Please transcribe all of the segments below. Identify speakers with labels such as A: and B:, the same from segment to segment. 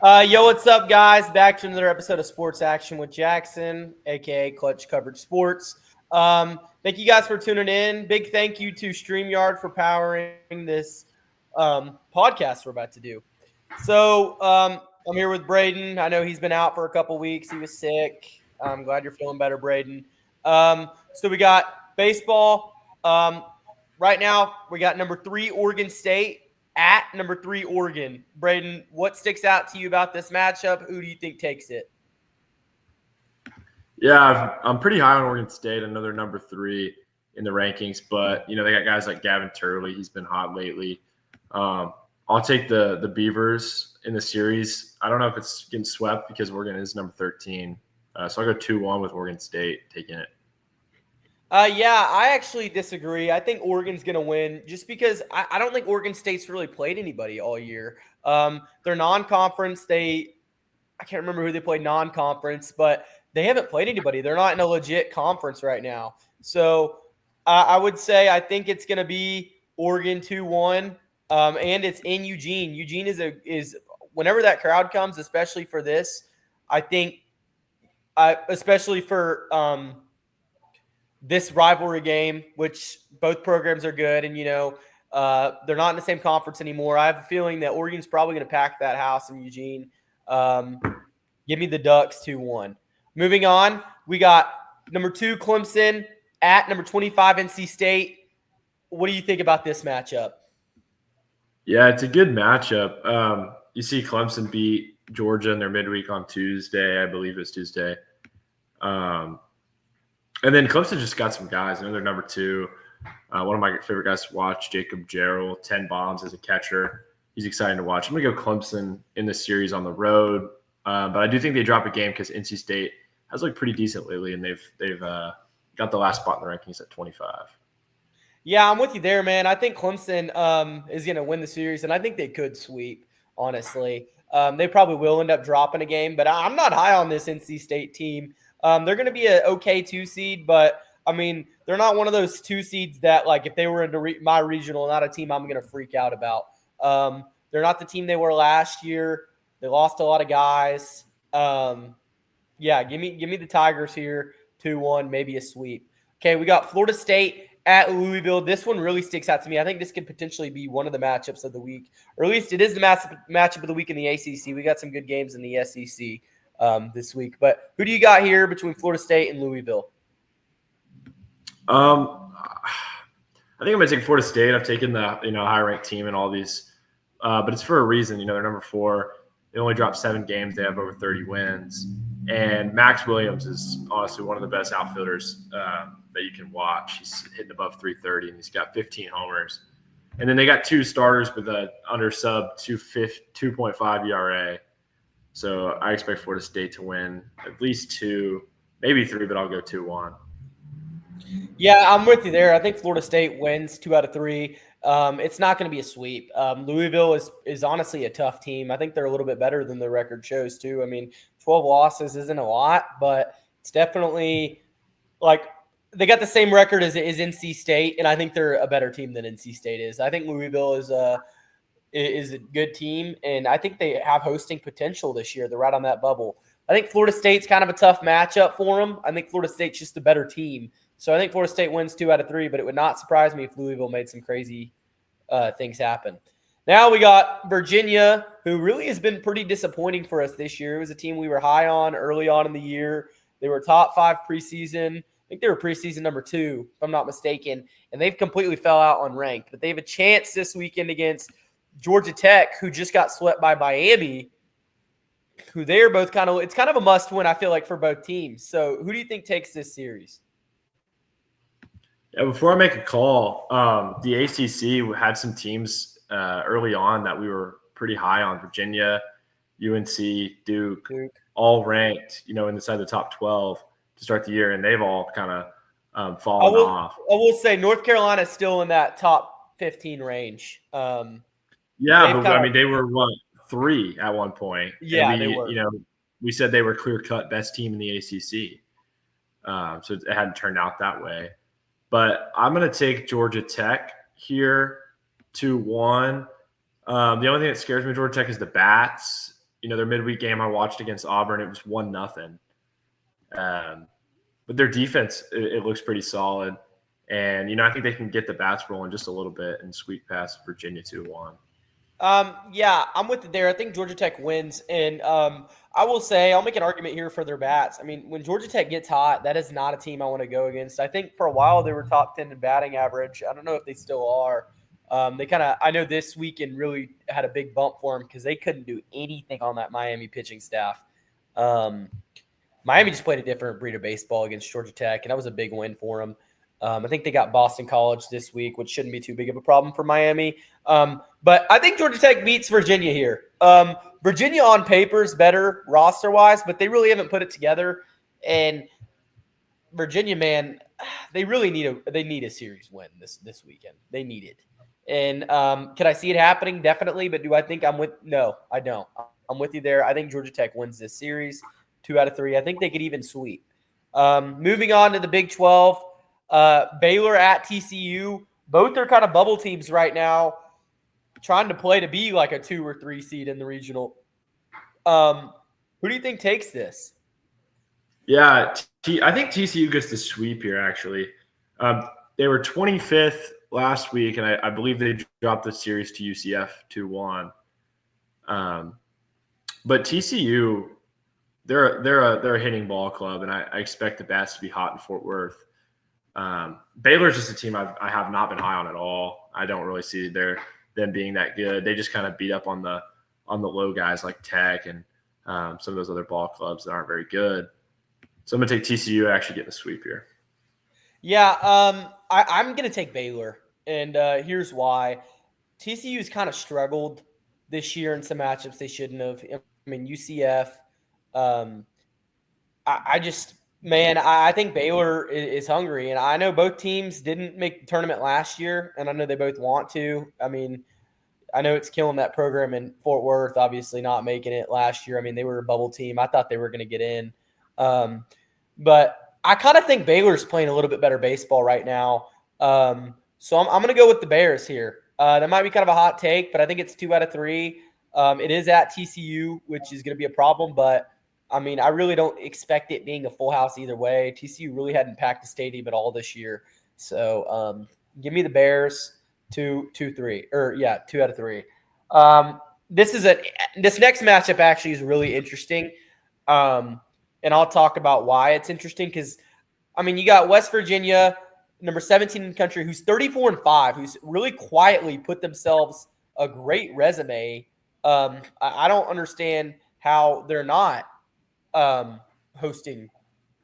A: Yo, what's up, guys? Back to another episode of Sports Action with Jackson, aka Clutch Coverage Sports. Thank you guys for tuning in. Big thank you to StreamYard for powering this podcast we're about to do. I'm here with Braden. I know he's been out for a couple weeks. He was sick. I'm glad you're feeling better, Braden. So we got baseball. Right now, we got number 3 Oregon State at number 3 Oregon. Braden, what sticks out to you about this matchup? Who do you think takes it?
B: Yeah, I'm pretty high on Oregon State. I know they're number 3 in the rankings, but they got guys like Gavin Turley. He's been hot lately. I'll take the Beavers in the series. I don't know if it's getting swept because Oregon is number 13. So I'll go 2-1 with Oregon State taking it.
A: Yeah, I actually disagree. I think Oregon's going to win just because I don't think Oregon State's really played anybody all year. They're non-conference. I can't remember who they played non-conference, but they haven't played anybody. They're not in a legit conference right now. So I would say I think it's going to be Oregon 2-1, and it's in Eugene. Eugene is whenever that crowd comes, especially for this, I think especially for this rivalry game, which both programs are good, and they're not in the same conference anymore. I have a feeling that Oregon's probably going to pack that house in Eugene. Give me the Ducks 2-1. Moving on, we got number 2 Clemson at number 25 NC State. What do you think about this matchup?
B: Yeah, it's a good matchup. You see Clemson beat Georgia in their midweek on Tuesday. I believe it's Tuesday. And then Clemson just got some guys. I know they're number 2. One of my favorite guys to watch, Jacob Jarrell, 10 bombs as a catcher. He's exciting to watch. I'm going to go Clemson in this series on the road. But I do think they drop a game because NC State has looked pretty decent lately, and they've got the last spot in the rankings at 25.
A: Yeah, I'm with you there, man. I think Clemson is going to win the series, and I think they could sweep, honestly. They probably will end up dropping a game, but I'm not high on this NC State team. They're going to be an okay 2 seed, but, I mean, they're not one of those 2 seeds that, like, if they were into my regional, not a team I'm going to freak out about. They're not the team they were last year. They lost a lot of guys. Yeah, give me the Tigers here, 2-1, maybe a sweep. Okay, we got Florida State at Louisville. This one really sticks out to me. I think this could potentially be one of the matchups of the week, or at least it is the matchup of the week in the ACC. We got some good games in the SEC this week. But who do you got here between Florida State and Louisville?
B: I think I'm going to take Florida State. I've taken the high-ranked team in all these, but it's for a reason. They're number 4. They only dropped 7 games. They have over 30 wins. And Max Williams is honestly one of the best outfielders that you can watch. He's hitting above 330, and he's got 15 homers. And then they got 2 starters with a under sub 2.5 ERA. So I expect Florida State to win at least 2, maybe 3, but I'll go 2-1.
A: Yeah, I'm with you there. I think Florida State wins 2 out of 3. It's not going to be a sweep. Louisville is honestly a tough team. I think they're a little bit better than their record shows too. I mean, 12 losses isn't a lot, but it's definitely like they got the same record as NC State, and I think they're a better team than NC State is. I think Louisville is a good team, and I think they have hosting potential this year. They're right on that bubble. I think Florida State's kind of a tough matchup for them. I think Florida State's just a better team. So I think Florida State wins 2 out of 3, but it would not surprise me if Louisville made some crazy things happen. Now we got Virginia, who really has been pretty disappointing for us this year. It was a team we were high on early on in the year. They were top 5 preseason. I think they were preseason number 2, if I'm not mistaken, and they've completely fell out on rank. But they have a chance this weekend against Georgia Tech, who just got swept by Miami, who they're both it's kind of a must-win, I feel like, for both teams. So who do you think takes this series?
B: Yeah, before I make a call, the ACC had some teams early on that we were pretty high on. Virginia, UNC, Duke, all ranked, inside the top 12 to start the year, and they've all kind of fallen off.
A: I will say North Carolina is still in that top 15 range.
B: Yeah, but I mean, they were 3 at one point.
A: Yeah, they were.
B: We said they were clear-cut best team in the ACC, so it hadn't turned out that way. But I'm going to take Georgia Tech here 2-1. The only thing that scares me with Georgia Tech is the bats. their midweek game I watched against Auburn, it was 1-0. But their defense, it looks pretty solid. And, I think they can get the bats rolling just a little bit and sweep past Virginia 2-1.
A: Yeah, I'm with you there. I think Georgia Tech wins, and I will say I'll make an argument here for their bats. I mean, when Georgia Tech gets hot, that is not a team I want to go against. I think for a while they were top 10 in batting average. I don't know if they still are. They kind of, I know this weekend really had a big bump for them because they couldn't do anything on that Miami pitching staff. Miami just played a different breed of baseball against Georgia Tech, and that was a big win for them. I think they got Boston College this week, which shouldn't be too big of a problem for Miami. But I think Georgia Tech beats Virginia here. Virginia on paper is better roster-wise, but they really haven't put it together. And Virginia, man, they really need a series win this weekend. They need it. And can I see it happening? Definitely. But do I think no, I don't. I'm with you there. I think Georgia Tech wins this series 2 out of 3. I think they could even sweep. Moving on to the Big 12. Baylor at TCU. Both are kind of bubble teams right now, trying to play to be like a 2 or 3 seed in the regional. Who do you think takes this?
B: Yeah, I think TCU gets the sweep here, actually. They were 25th last week, and I believe they dropped the series to UCF 2-1. But TCU, they're a hitting ball club, and I expect the bats to be hot in Fort Worth. Baylor's just a team I have not been high on at all. I don't really see them being that good. They just kind of beat up on the low guys like Tech and some of those other ball clubs that aren't very good. So I'm going to take TCU actually getting the sweep here.
A: Yeah, I'm going to take Baylor, and here's why. TCU's kind of struggled this year in some matchups they shouldn't have. I mean, UCF. I think Baylor is hungry, and I know both teams didn't make the tournament last year, and I know they both want to. I mean, I know it's killing that program in Fort Worth, obviously not making it last year. I mean, they were a bubble team. I thought they were going to get in. But I kind of think Baylor's playing a little bit better baseball right now. So I'm going to go with the Bears here. That might be kind of a hot take, but I think it's 2 out of 3. It is at TCU, which is going to be a problem, but I mean, I really don't expect it being a full house either way. TCU really hadn't packed the stadium at all this year. So give me the Bears 2 out of 3. This next matchup actually is really interesting. And I'll talk about why it's interesting because, I mean, you got West Virginia, number 17 in the country, who's 34-5, who's really quietly put themselves a great resume. I don't understand how they're not hosting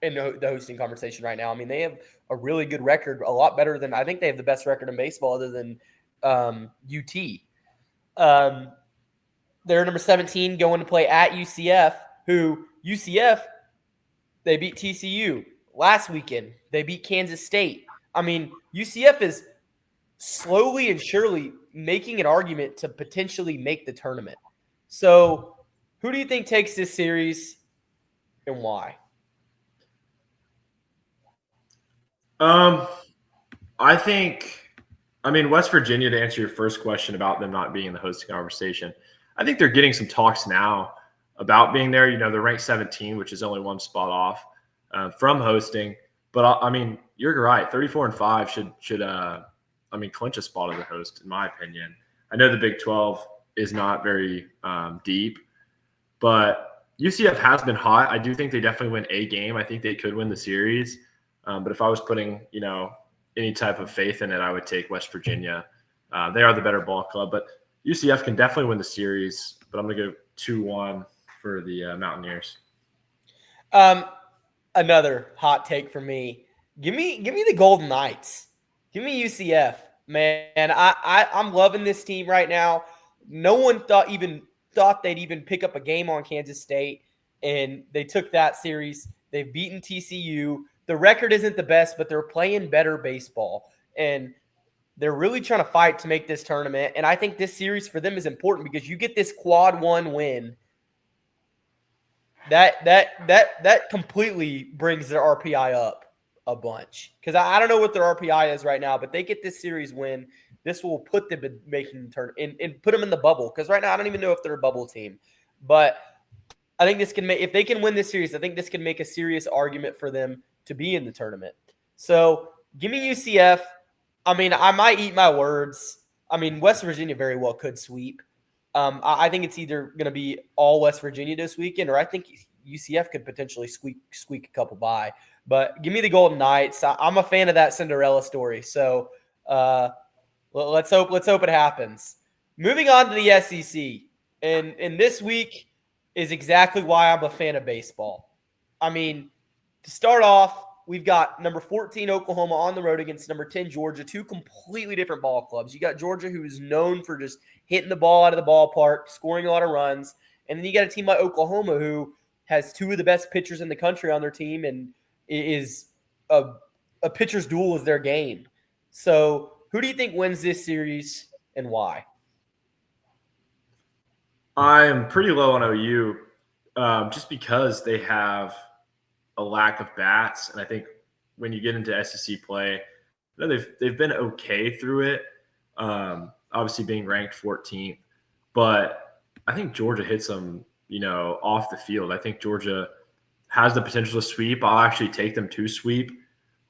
A: in the hosting conversation right now. I mean, they have a really good record, a lot better than – I think they have the best record in baseball other than UT. They're number 17 going to play at UCF, who UCF – they beat TCU last weekend. They beat Kansas State. I mean, UCF is slowly and surely making an argument to potentially make the tournament. So who do you think takes this series and why?
B: I mean, West Virginia, to answer your first question about them not being in the hosting conversation, I think they're getting some talks now about being there. They're ranked 17, which is only one spot off from hosting. But I mean, you're right. 34-5 should clinch a spot as a host, in my opinion. I know the Big 12 is not very deep, but UCF has been hot. I do think they definitely win a game. I think they could win the series. But if I was putting, any type of faith in it, I would take West Virginia. They are the better ball club, but UCF can definitely win the series. But I'm going to go 2-1 for the Mountaineers.
A: Another hot take for me. Give me the Golden Knights. Give me UCF, man. I'm loving this team right now. No one thought they'd even pick up a game on Kansas State, and they took that series. They've beaten TCU. The record isn't the best, but they're playing better baseball, and they're really trying to fight to make this tournament. And I think this series for them is important because you get this quad 1 win. That completely brings their RPI up a bunch. Because I don't know what their RPI is right now, but they get this series win. This will put them in making the tournament and put them in the bubble. Because right now I don't even know if they're a bubble team. But I think this can make, if they can win this series, I think this can make a serious argument for them to be in the tournament. So give me UCF. I mean, I might eat my words. I mean, West Virginia very well could sweep. I think it's either going to be all West Virginia this weekend, or I think UCF could potentially squeak a couple by. But give me the Golden Knights. I'm a fan of that Cinderella story. So let's hope it happens. Moving on to the SEC, and this week is exactly why I'm a fan of baseball. I mean, to start off, we've got number 14 Oklahoma on the road against number 10 Georgia, two completely different ball clubs. You got Georgia, who is known for just hitting the ball out of the ballpark, scoring a lot of runs, and then you got a team like Oklahoma, who has two of the best pitchers in the country on their team, and is a pitcher's duel is their game. So, who do you think wins this series and why?
B: I'm pretty low on OU, just because they have a lack of bats, and I think when you get into SEC play, you know, they've been okay through it. Obviously being ranked 14th, but I think Georgia hits them, you know, off the field. I think Georgia has the potential to sweep. I'll actually take them to sweep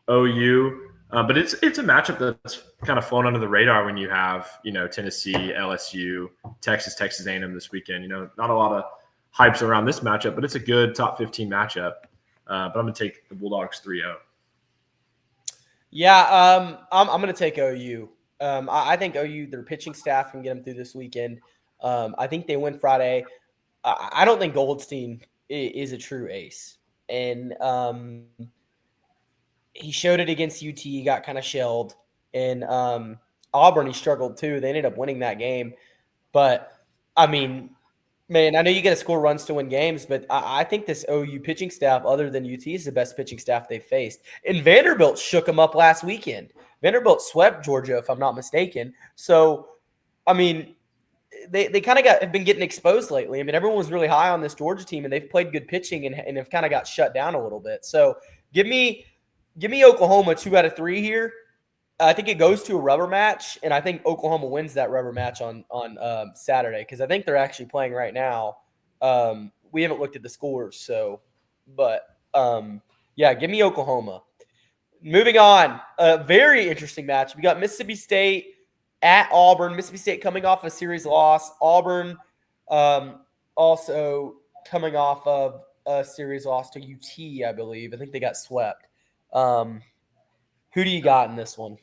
B: OU. But it's a matchup that's kind of flown under the radar when you have, you know, Tennessee, LSU, Texas A&M this weekend. You know, not a lot of hypes around this matchup, but it's a good top 15 matchup. But I'm going to take the Bulldogs 3-0.
A: Yeah, I'm going to take OU. I think OU, their pitching staff can get them through this weekend. I think they win Friday. I don't think Goldstein is a true ace. And he showed it against UT. He got kind of shelled. And Auburn, he struggled too. They ended up winning that game. But, I mean, man, I know you got to score runs to win games, but I think this OU pitching staff, other than UT, is the best pitching staff they've faced. And Vanderbilt shook them up last weekend. Vanderbilt swept Georgia, if I'm not mistaken. So, I mean, they kind of have been getting exposed lately. I mean, everyone was really high on this Georgia team, and they've played good pitching and have kind of got shut down a little bit. So, give me Oklahoma 2 out of 3 here. I think it goes to a rubber match, and I think Oklahoma wins that rubber match on Saturday, because I think they're actually playing right now. We haven't looked at the scores, yeah, give me Oklahoma. Moving on, a very interesting match. We got Mississippi State at Auburn. Mississippi State coming off a series loss. Auburn also coming off of a series loss to UT, I believe. I think they got swept. Who do you got in this one?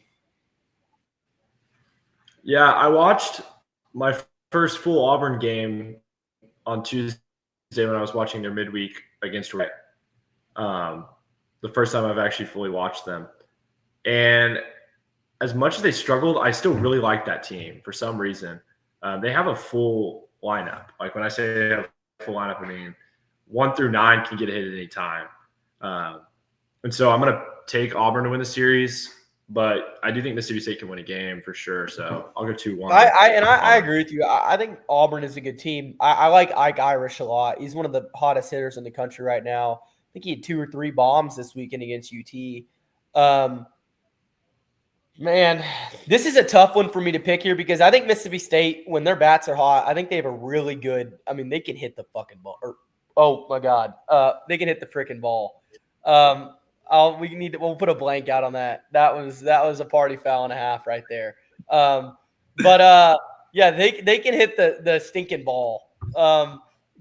B: Yeah, I watched my first full Auburn game on Tuesday when I was watching their midweek against Ray. The first time I've actually fully watched them. And as much as they struggled, I still really like that team for some reason. They have a full lineup. Like when I say they have a full lineup, I mean 1 through 9 can get a hit at any time. And so I'm going to take Auburn to win the series, but I do think Mississippi State can win a game for sure. So I'll go 2-1.
A: I agree with you. I think Auburn is a good team. I like Ike Irish a lot. He's one of the hottest hitters in the country right now. I think he had 2 or 3 bombs this weekend against UT. Man, this is a tough one for me to pick here, because I think Mississippi State, when their bats are hot, I think they have a really good – I mean, they can hit the fucking ball. Oh, my God. They can hit the freaking ball. We'll put a blank out on that. That was a party foul and a half right there. Yeah, they can hit the stinking ball.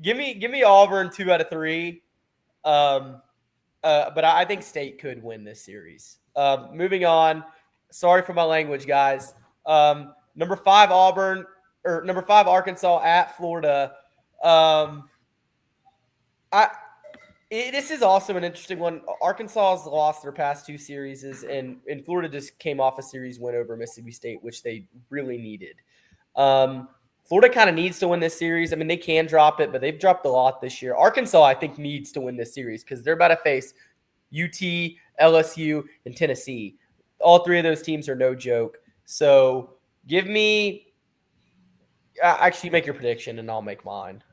A: Give me Auburn 2 out of 3. But I think State could win this series. Moving on. Sorry for my language, guys. Number 5 Auburn, or number 5 Arkansas at Florida. This is also an interesting one. Arkansas has lost their past 2 series, and Florida just came off a series win over Mississippi State, which they really needed. Florida kind of needs to win this series. I mean, they can drop it, but they've dropped a lot this year. Arkansas, I think, needs to win this series because they're about to face UT, LSU, and Tennessee. All 3 of those teams are no joke. So give me – actually, make your prediction, and I'll make mine.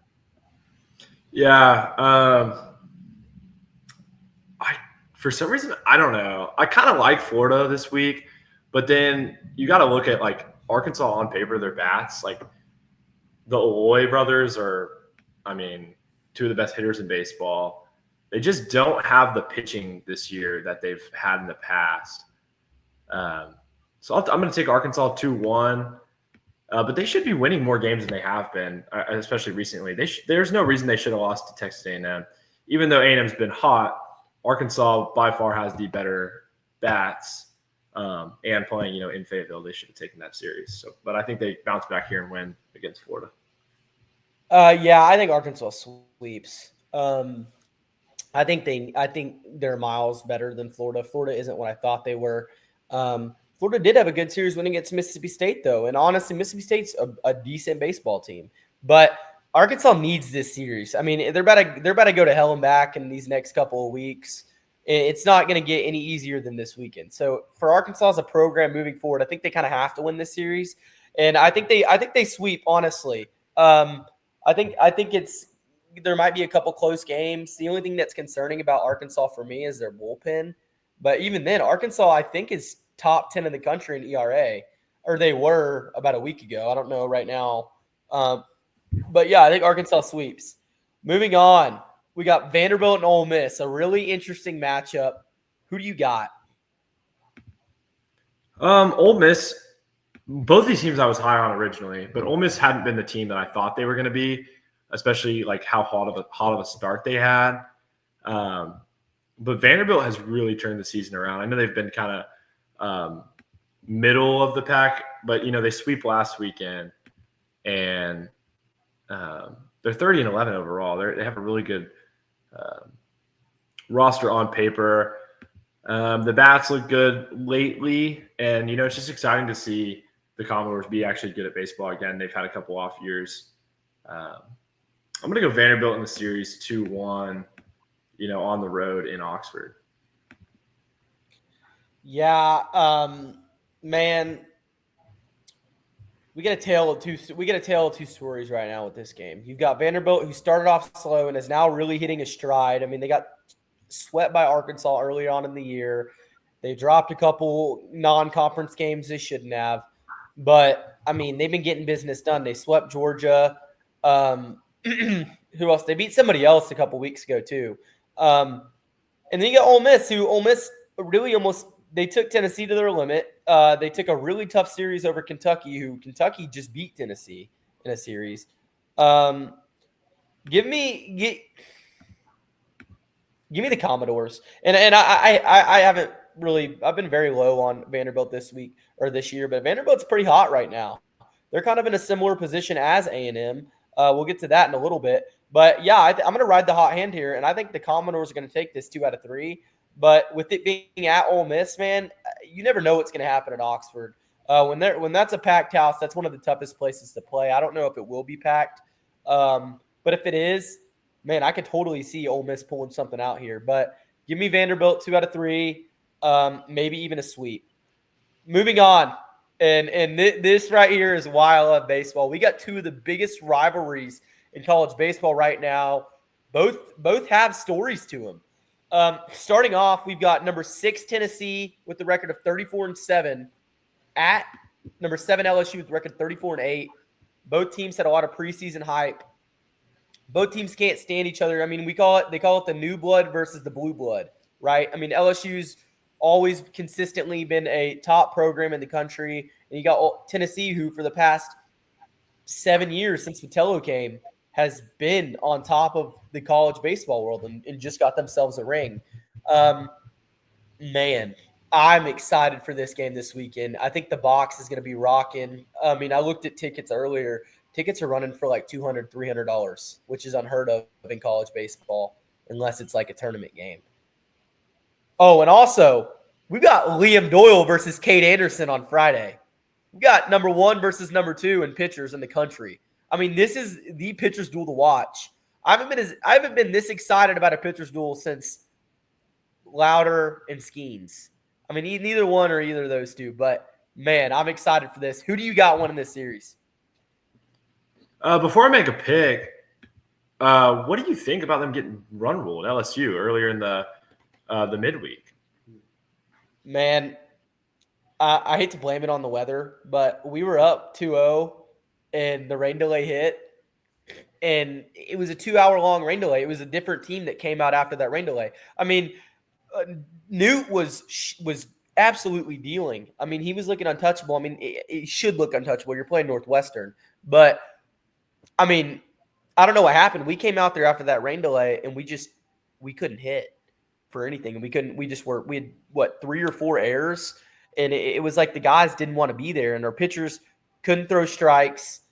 B: Yeah. For some reason, I don't know. I kind of like Florida this week, but then you got to look at like Arkansas on paper, their bats. Like the Aloy brothers are, I mean, two of the best hitters in baseball. They just don't have the pitching this year that they've had in the past. So I'm going to take Arkansas 2-1. But they should be winning more games than they have been, especially recently. There's no reason they should have lost to Texas A&M. Even though A&M's been hot, Arkansas by far has the better bats. And playing, in Fayetteville, they should have taken that series. So, but I think they bounce back here and win against Florida.
A: Yeah, I think Arkansas sweeps. I think they're miles better than Florida. Florida isn't what I thought they were. Florida did have a good series win against Mississippi State, though, and honestly, Mississippi State's a decent baseball team. But Arkansas needs this series. I mean, they're about to go to hell and back in these next couple of weeks. It's not going to get any easier than this weekend. So for Arkansas as a program moving forward, I think they kind of have to win this series, and I think they sweep. Honestly, I think there might be a couple close games. The only thing that's concerning about Arkansas for me is their bullpen. But even then, Arkansas, I think, is top 10 in the country in ERA, or they were about a week ago. I don't know right now. But yeah, I think Arkansas sweeps. Moving on, we got Vanderbilt and Ole Miss, a really interesting matchup. Who do you got?
B: Ole Miss, both these teams I was high on originally, but Ole Miss hadn't been the team that I thought they were going to be, especially like how hot of a start they had. But Vanderbilt has really turned the season around. I know they've been kind of middle of the pack, but they sweep last weekend, and they're 30-11 overall. They have a really good roster on paper. The bats look good lately, and it's just exciting to see the Commodores be actually good at baseball again. They've had a couple off years. I'm going to go Vanderbilt in the series 2-1. On the road in Oxford.
A: Yeah, man, we get a tale of two stories right now with this game. You've got Vanderbilt, who started off slow and is now really hitting a stride. I mean, they got swept by Arkansas early on in the year. They dropped a couple non-conference games they shouldn't have, but I mean, they've been getting business done. They swept Georgia. Who else? They beat somebody else a couple weeks ago too. And then you got Ole Miss, really they took Tennessee to their limit. They took a really tough series over Kentucky, who Kentucky just beat Tennessee in a series. Give me the Commodores. And I haven't really – I've been very low on Vanderbilt this year, but Vanderbilt's pretty hot right now. They're kind of in a similar position as A&M. We'll get to that in a little bit. But, yeah, I'm going to ride the hot hand here, and I think the Commodores are going to take this 2 out of 3. But with it being at Ole Miss, man, you never know what's going to happen at Oxford. When that's a packed house, that's one of the toughest places to play. I don't know if it will be packed. But if it is, man, I could totally see Ole Miss pulling something out here. But give me Vanderbilt 2 out of 3, maybe even a sweep. Moving on. And this right here is why I love baseball. We got two of the biggest rivalries in college baseball right now. Both have stories to them. Starting off, we've got number 6 Tennessee with the record of 34-7 at number 7 LSU with the record 34-8. Both teams had a lot of preseason hype. Both teams can't stand each other. I mean, they call it the new blood versus the blue blood, right? I mean, LSU's always consistently been a top program in the country. And you got Tennessee, who for the past 7 years since Vitello came has been on top of the college baseball world and just got themselves a ring. Man, I'm excited for this game this weekend. I think the box is going to be rocking. I mean, I looked at tickets earlier. Tickets are running for like $200, $300, which is unheard of in college baseball unless it's like a tournament game. Oh, and also, we got Liam Doyle versus Cade Anderson on Friday. We got number 1 versus number 2 in pitchers in the country. I mean, this is the pitcher's duel to watch. I haven't been this excited about a pitcher's duel since Louder and Skeens. I mean, neither one or either of those two, but man, I'm excited for this. Who do you got winning this series?
B: Before I make a pick, what do you think about them getting run ruled LSU earlier in the midweek?
A: Man, I hate to blame it on the weather, but we were up 2-0 and the rain delay hit. and it was a 2-hour long rain delay. It was a different team that came out after that rain delay. I mean, Newt was absolutely dealing. I mean, he was looking untouchable. I mean, it should look untouchable. You're playing Northwestern, but I mean, I don't know what happened. We came out there after that rain delay, and we couldn't hit for anything, and we couldn't. We had what 3 or 4 errors, and it was like the guys didn't want to be there, and our pitchers couldn't throw strikes.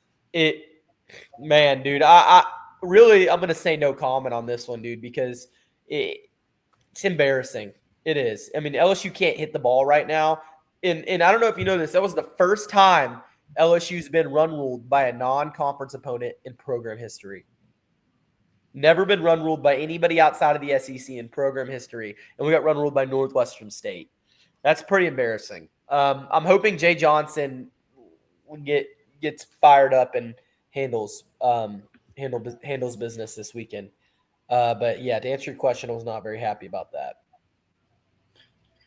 A: Man, dude, I really I'm gonna say no comment on this one, dude, because it's embarrassing. It is. I mean, LSU can't hit the ball right now. And I don't know if you know this, that was the first time LSU's been run ruled by a non-conference opponent in program history. Never been run ruled by anybody outside of the SEC in program history. And we got run ruled by Northwestern State. That's pretty embarrassing. I'm hoping Jay Johnson gets fired up and handles business this weekend. But yeah, to answer your question, I was not very happy about that.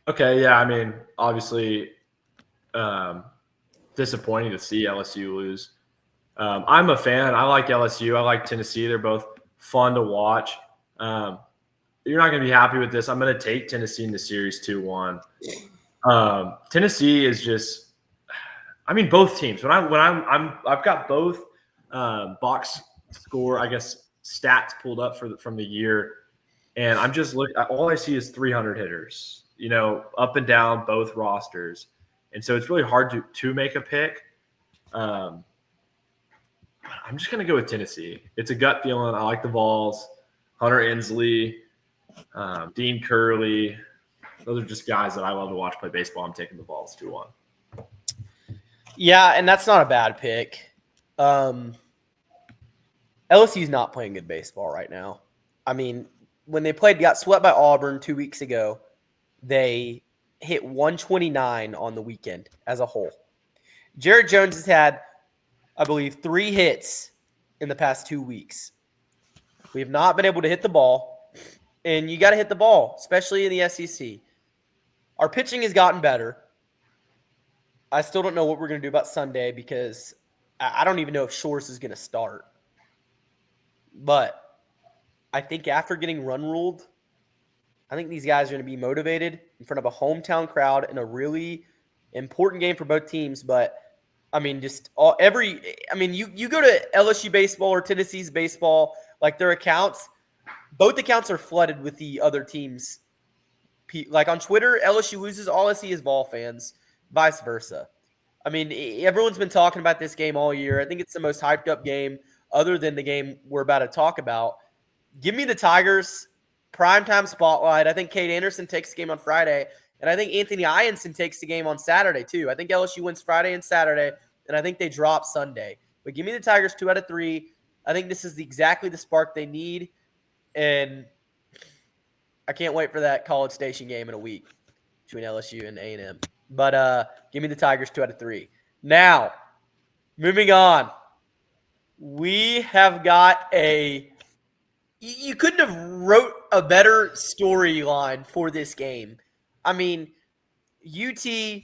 B: Okay, yeah, I mean, obviously, disappointing to see LSU lose. I'm a fan. I like LSU. I like Tennessee. They're both fun to watch. You're not going to be happy with this. I'm going to take Tennessee in the series 2-1. Tennessee is just, I mean, both teams. I've got both box score, I guess, stats pulled up from the year, and I'm just looking. All I see is 300 hitters. Up and down both rosters, and so it's really hard to make a pick. I'm just going to go with Tennessee. It's a gut feeling. I like the Vols, Hunter Inslee, Dean Curley. Those are just guys that I love to watch play baseball. I'm taking the Vols 2-1.
A: Yeah, and that's not a bad pick. LSU's not playing good baseball right now. I mean, when they got swept by Auburn 2 weeks ago, they hit 129 on the weekend as a whole. Jared Jones has had, I believe, 3 hits in the past 2 weeks. We have not been able to hit the ball, and you got to hit the ball, especially in the SEC. Our pitching has gotten better. I still don't know what we're going to do about Sunday because I don't even know if Shores is going to start. But I think after getting run ruled, I think these guys are going to be motivated in front of a hometown crowd in a really important game for both teams. But I mean, you go to LSU baseball or Tennessee's baseball, like their accounts, both accounts are flooded with the other teams. Like on Twitter, LSU loses, all I see is Vol fans, vice versa. I mean, everyone's been talking about this game all year. I think it's the most hyped up game other than the game we're about to talk about. Give me the Tigers. Primetime spotlight. I think Cade Anderson takes the game on Friday, and I think Anthony Ianson takes the game on Saturday too. I think LSU wins Friday and Saturday, and I think they drop Sunday. But give me the Tigers 2 out of 3. I think this is exactly the spark they need, and I can't wait for that College Station game in a week between LSU and A&M. But give me the Tigers 2 out of 3. Now, moving on. We have got you couldn't have wrote a better storyline for this game. I mean, UT. I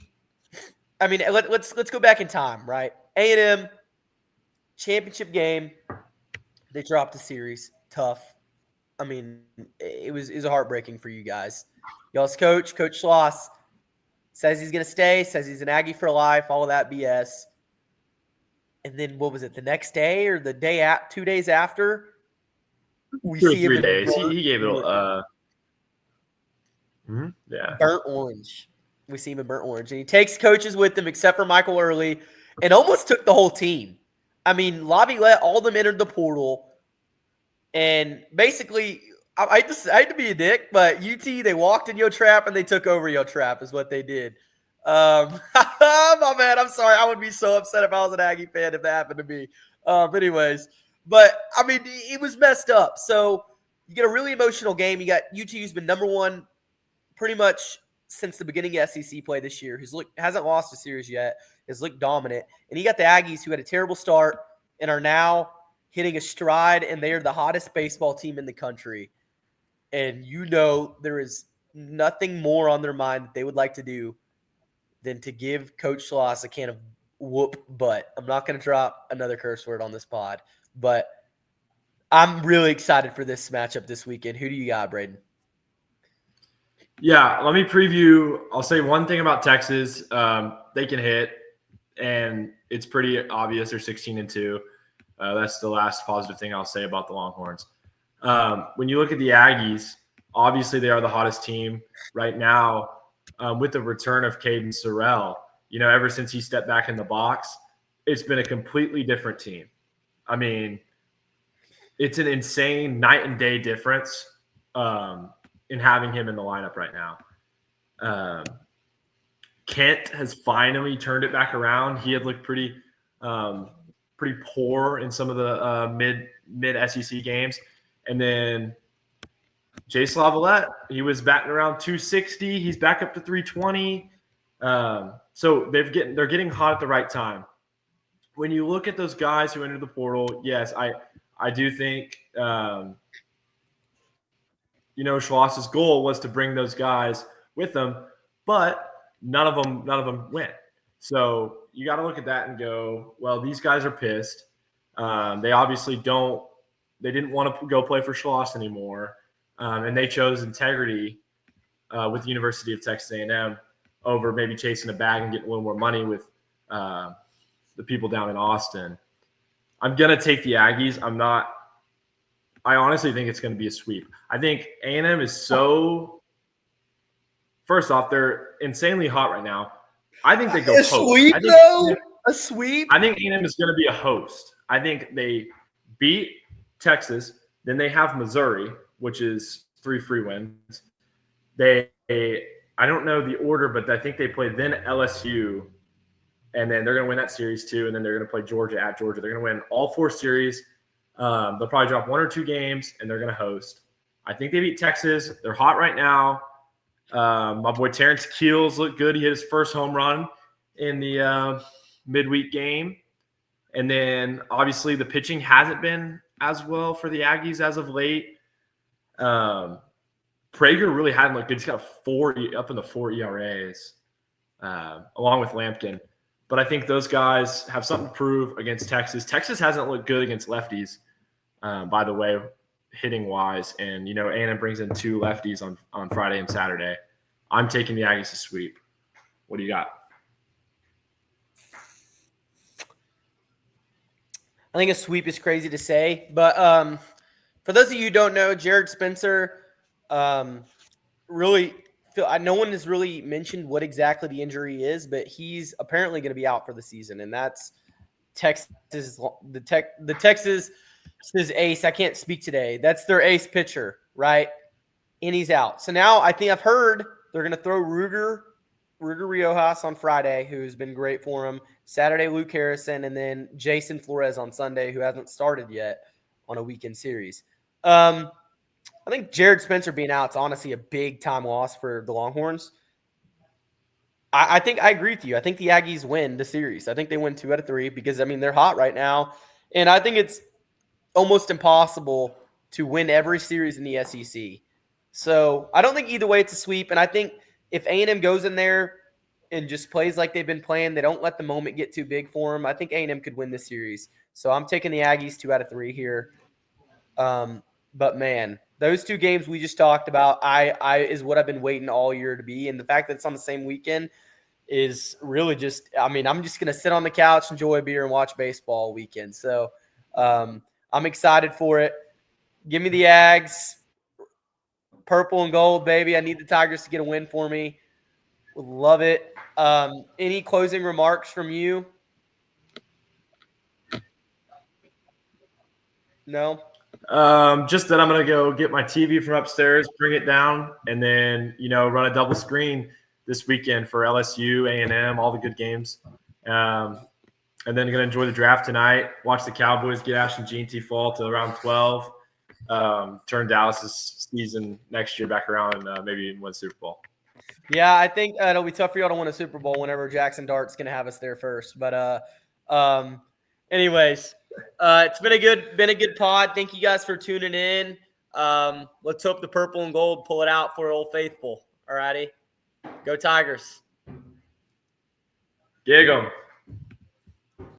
A: mean, let's go back in time, right? A&M championship game. They dropped the series. Tough. I mean, it was heartbreaking for you guys. Y'all's coach, Coach Schloss, says he's gonna stay. Says he's an Aggie for life. All of that BS. And then what was it? The next day or the day 2 days after? We
B: 2 or
A: see him
B: 3
A: in
B: days. He gave it
A: burnt orange. We see him in burnt orange. And he takes coaches with him except for Michael Early and almost took the whole team. I mean, Laviolette, all of them entered the portal. And basically, I hate to be a dick, but UT, they walked in your trap and they took over your trap is what they did. My man, I'm sorry. I would be so upset if I was an Aggie fan if that happened to me. Anyways, but I mean, it was messed up. So you get a really emotional game. You got UT, who's been number 1 pretty much since the beginning of SEC play this year. Hasn't lost a series yet. Has looked dominant. And you got the Aggies, who had a terrible start and are now hitting a stride, and they are the hottest baseball team in the country. And there is nothing more on their mind that they would like to do than to give Coach Schloss a can of whoop butt. I'm not going to drop another curse word on this pod, but I'm really excited for this matchup this weekend. Who do you got, Braden?
B: Yeah, let me preview. I'll say one thing about Texas. They can hit, and it's pretty obvious they're 16-2. That's the last positive thing I'll say about the Longhorns. When you look at the Aggies, obviously they are the hottest team right now with the return of Caden Sorrell. Ever since he stepped back in the box, it's been a completely different team. I mean, it's an insane night and day difference in having him in the lineup right now. Kent has finally turned it back around. He had looked pretty poor in some of the mid SEC games, and then Jay Slavalette, he was batting around 260. He's back up to 320. So they're getting hot at the right time. When you look at those guys who entered the portal, yes, I do think Schloss's goal was to bring those guys with them, but none of them went. So you got to look at that and go, well, these guys are pissed. They obviously didn't want to go play for Schloss anymore, and they chose integrity with the University of Texas A&M over maybe chasing a bag and getting a little more money with the people down in Austin. I'm gonna take the Aggies. I honestly think it's going to be a sweep. I think A&M is so. First off, they're insanely hot right now. I think they go
A: A
B: host.
A: sweep, though? A sweep?
B: I think A&M is going to be a host. I think they beat Texas. Then they have Missouri, which is 3 free wins. I don't know the order, but I think they play then LSU, and then they're going to win that series too. And then they're going to play Georgia at Georgia. They're going to win all 4 series. They'll probably drop 1 or 2 games, and they're going to host. I think they beat Texas. They're hot right now. My boy Terrence Keels looked good. He hit his first home run in the midweek game. And then, obviously, the pitching hasn't been as well for the Aggies as of late. Prager really hadn't looked good. He's got up in the 4 ERAs, along with Lampkin. But I think those guys have something to prove against Texas. Texas hasn't looked good against lefties, by the way, hitting-wise. And, A&M brings in 2 lefties on Friday and Saturday. I'm taking the Aggies to sweep. What do you got?
A: I think a sweep is crazy to say. But for those of you who don't know, Jared Spencer really – no one has really mentioned what exactly the injury is, but he's apparently going to be out for the season, and that's Texas. The Texas ace. I can't speak today. That's their ace pitcher, right? And he's out. So now I think I've heard they're going to throw Ruger Riojas on Friday, who's been great for him. Saturday, Luke Harrison, and then Jason Flores on Sunday, who hasn't started yet on a weekend series. I think Jared Spencer being out is honestly a big-time loss for the Longhorns. I think I agree with you. I think the Aggies win the series. I think they win 2 out of 3 because, they're hot right now. And I think it's almost impossible to win every series in the SEC. So I don't think either way it's a sweep. And I think if A&M goes in there and just plays like they've been playing, they don't let the moment get too big for them, I think A&M could win this series. So I'm taking the Aggies 2 out of 3 here. But, man, those 2 games we just talked about is what I've been waiting all year to be. And the fact that it's on the same weekend is really just – I'm just going to sit on the couch, enjoy a beer, and watch baseball all weekend. So I'm excited for it. Give me the Ags. Purple and gold, baby. I need the Tigers to get a win for me. Would love it. Any closing remarks from you? No?
B: Just that I'm going to go get my TV from upstairs, bring it down, and then, run a double screen this weekend for LSU, A&M, all the good games. And then going to enjoy the draft tonight, watch the Cowboys get Ashton Jeanty fall to around 12, turn Dallas's season next year back around and maybe even win Super Bowl.
A: Yeah, I think it'll be tough for y'all to win a Super Bowl whenever Jackson Dart's going to have us there first. But anyways, it's been a good pod. Thank you guys for tuning in. Let's hope the purple and gold pull it out for Old Faithful. All righty. Go Tigers.
B: Gig 'em.